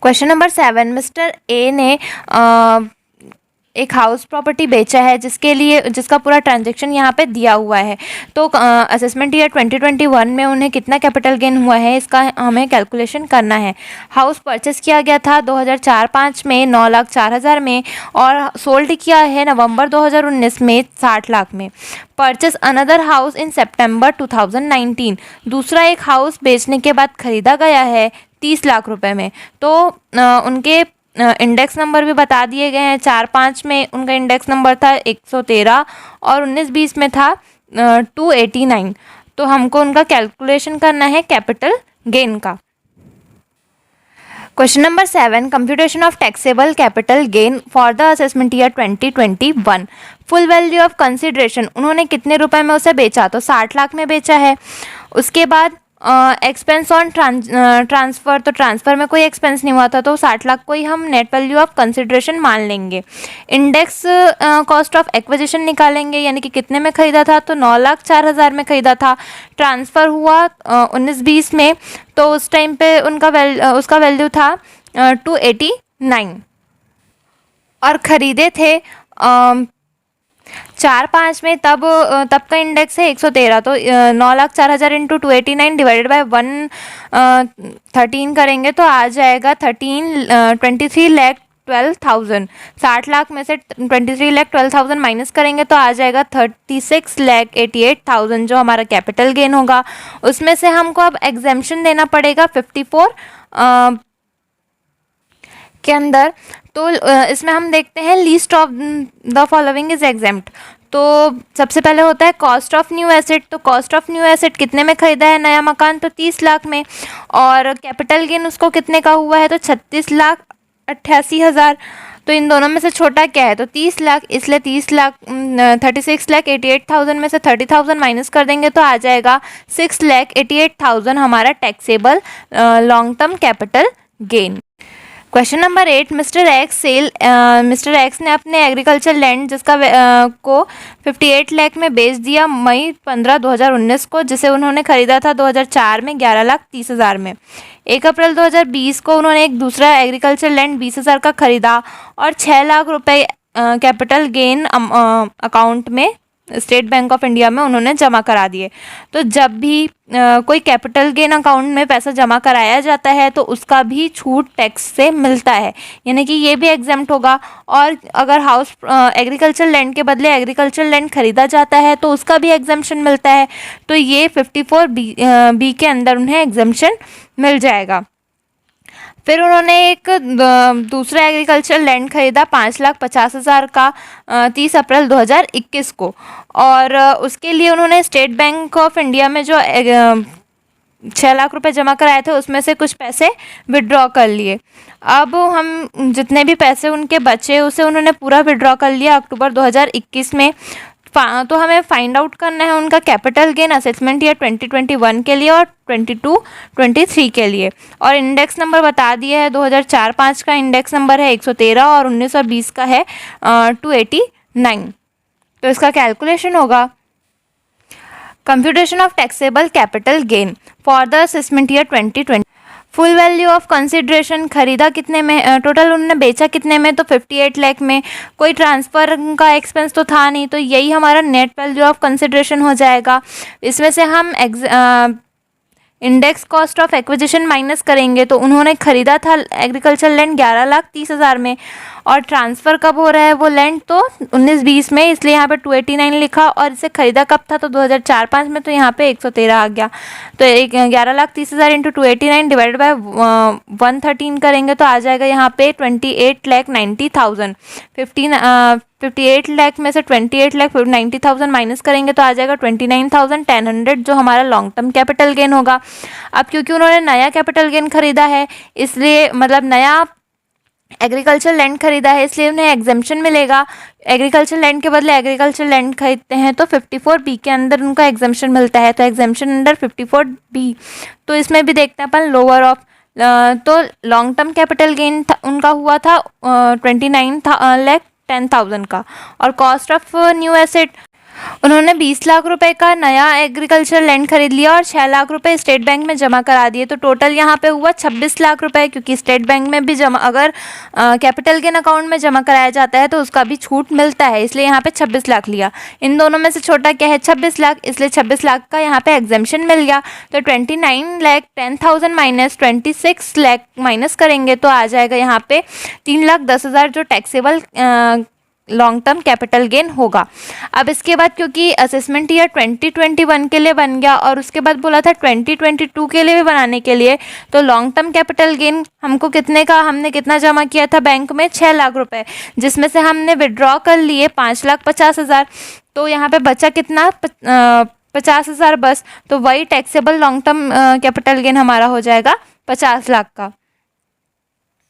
Question number 7, mister A ने एक house property बेचा है जिसका पूरा ट्रांजैक्शन यहाँ पे दिया हुआ है। तो असेसमेंट ईयर 2021 में उन्हें कितना कैपिटल गेन हुआ है इसका हमें कैलकुलेशन करना है। हाउस परचेस किया गया था 2004-05 में 9,04,000 में और सोल्ड किया है नवंबर 2019 में 60 लाख में। परचेस अनदर हाउस इन सितंबर 2019, दूसरा एक हाउस बेचने के बाद खरीदा गया है 30 लाख रुपए में। तो उनके इंडेक्स नंबर भी बता दिए गए हैं। 4-5 में उनका इंडेक्स नंबर था 113 और 19-20 में था 289। तो हमको उनका कैलकुलेशन करना है कैपिटल गेन का। Question number 7, computation of taxable capital gain for the assessment year 2021। Full value of consideration, उन्होंने कितने रुपए में उसे बेचा, तो 60 लाख में बेचा है। उसके बाद एक्सपेंस ऑन ट्रांसफ़र, तो ट्रांसफ़र में कोई एक्सपेंस नहीं हुआ था तो 60 लाख को ही हम नेट वैल्यू ऑफ कंसिडरेशन मान लेंगे। इंडेक्स कॉस्ट ऑफ एक्विजिशन निकालेंगे, यानी कि कितने में ख़रीदा था, तो 9,04,000 में ख़रीदा था। ट्रांसफ़र हुआ 19-20 में, तो उस टाइम पे उसका वैल्यू था 289 और ख़रीदे थे 4-5 में, तब का इंडेक्स है 113। तो 9,04,000 इंटू 289 डिवाइडेड बाय 113 करेंगे तो आ जाएगा 23,12,000। 60 लाख में से 23,12,000 माइनस करेंगे तो आ जाएगा 36,88,000 जो हमारा कैपिटल गेन होगा। उसमें से हमको अब एग्जेम्पशन देना पड़ेगा 54 के अंदर। तो इसमें हम देखते हैं least of the following is exempt. तो सबसे पहले होता है कॉस्ट ऑफ न्यू एसेट। तो कॉस्ट ऑफ न्यू एसेट कितने में ख़रीदा है नया मकान, तो 30 लाख में। और कैपिटल गेन उसको कितने का हुआ है, तो 36,88,000। तो इन दोनों में से छोटा क्या है, तो 30 लाख, इसलिए 36,88,000 में से 30,000 माइनस कर देंगे तो आ जाएगा 6,88,000 हमारा taxable long term capital gain. Question number 8, mister x ने अपने एग्रीकल्चर लैंड को 58 लाख में बेच दिया मई 15, 2019 को, जिसे उन्होंने खरीदा था 2004 में 11,30,000 में। 1 अप्रैल 2020 को उन्होंने एक दूसरा एग्रीकल्चर लैंड 20,000 का खरीदा और 6 लाख रुपए कैपिटल गेन अकाउंट में स्टेट बैंक ऑफ इंडिया में उन्होंने जमा करा दिए। तो जब भी कोई कैपिटल गेन अकाउंट में पैसा जमा कराया जाता है तो उसका भी छूट टैक्स से मिलता है, यानी कि ये भी एग्जेम्प्ट होगा। और अगर हाउस एग्रीकल्चर लैंड के बदले एग्रीकल्चर लैंड खरीदा जाता है तो उसका भी एग्जेम्पशन मिलता है। तो ये 54B के अंदर उन्हें एग्जेम्पशन मिल जाएगा। फिर उन्होंने एक दूसरा एग्रीकल्चर लैंड खरीदा 5,50,000 का 30 अप्रैल 2021 को, और उसके लिए उन्होंने स्टेट बैंक ऑफ इंडिया में जो 6 लाख रुपए जमा कराए थे उसमें से कुछ पैसे विड्रॉ कर लिए। अब हम जितने भी पैसे उनके बचे उसे उन्होंने पूरा विड्रॉ कर लिया अक्टूबर 2021 में। तो हमें फाइंड आउट करना है उनका कैपिटल गेन असेसमेंट ईयर 2021 के लिए और 22-23 के लिए। और इंडेक्स नंबर बता दिए है, 2004-05 का इंडेक्स नंबर है 113 और 19 और 20 का है 289। तो इसका कैलकुलेशन होगा computation of taxable capital gain for the assessment year 2020। Full value of consideration, खरीदा कितने में, टोटल उन्होंने बेचा कितने में, तो 58 लाख में। कोई ट्रांसफ़र का एक्सपेंस तो था नहीं, तो यही हमारा नेट वैल्यू ऑफ कंसिडरेशन हो जाएगा। इसमें से हम index cost of acquisition minus करेंगे तो उन्होंने खरीदा था एग्रीकल्चर लैंड 11,30,000 में, और ट्रांसफ़र कब हो रहा है वो लैंड, तो 19-20 में, इसलिए यहाँ पे 289 लिखा। और इसे ख़रीदा कब था, तो 2004-05 में, तो यहाँ पे 113 आ गया। तो 11,30,000 इंटू 289 डिवाइडेड बाय 113 करेंगे तो आ जाएगा यहाँ पे 28,90,000। 58 लाख में से 28,90,000 माइनस करेंगे तो आ जाएगा 29,100 जो हमारा लॉन्ग टर्म कैपिटल गेन होगा। अब क्योंकि उन्होंने नया कैपिटल गेन खरीदा है, इसलिए मतलब नया एग्रीकल्चर लैंड खरीदा है, इसलिए उन्हें एग्जेम्पशन मिलेगा। एग्रीकल्चर लैंड के बदले एग्रीकल्चर लैंड खरीदते हैं तो 54B के अंदर उनका एग्जेम्पशन मिलता है। तो एग्जेम्पशन अंडर 54B, तो इसमें भी देखते हैं अपन लोअर ऑफ। तो लॉन्ग टर्म कैपिटल गेन उनका हुआ था 29,10,000 का। और कॉस्ट ऑफ न्यू एसेट, उन्होंने 20 लाख रुपए का नया एग्रीकल्चर लैंड खरीद लिया और 6 लाख रुपए स्टेट बैंक में जमा करा दिए, तो टोटल यहाँ पे हुआ 26 लाख रुपए, क्योंकि स्टेट बैंक में भी जमा अगर कैपिटल गेन अकाउंट में जमा कराया जाता है तो उसका भी छूट मिलता है, इसलिए यहाँ पे 26 लाख लिया। इन दोनों में से छोटा क्या है? 26 लाख, इसलिए 26 लाख का यहाँ पे एग्जेम्पशन मिल गया। तो 29,10,000 माइनस 26 लाख माइनस करेंगे तो आ जाएगा यहाँ पे 3,10,000 जो taxable long term capital gain होगा। अब इसके बाद क्योंकि असेसमेंट ईयर 2021 के लिए बन गया और उसके बाद बोला था 2022 के लिए भी बनाने के लिए, तो लॉन्ग टर्म कैपिटल गेन हमको कितने का, हमने कितना जमा किया था बैंक में? 6 लाख रुपए, जिसमें से हमने विड्रॉ कर लिए 5,50,000, तो यहाँ पे बचा कितना? 50,000 बस। तो वही taxable long term capital gain हमारा हो जाएगा 50 लाख का।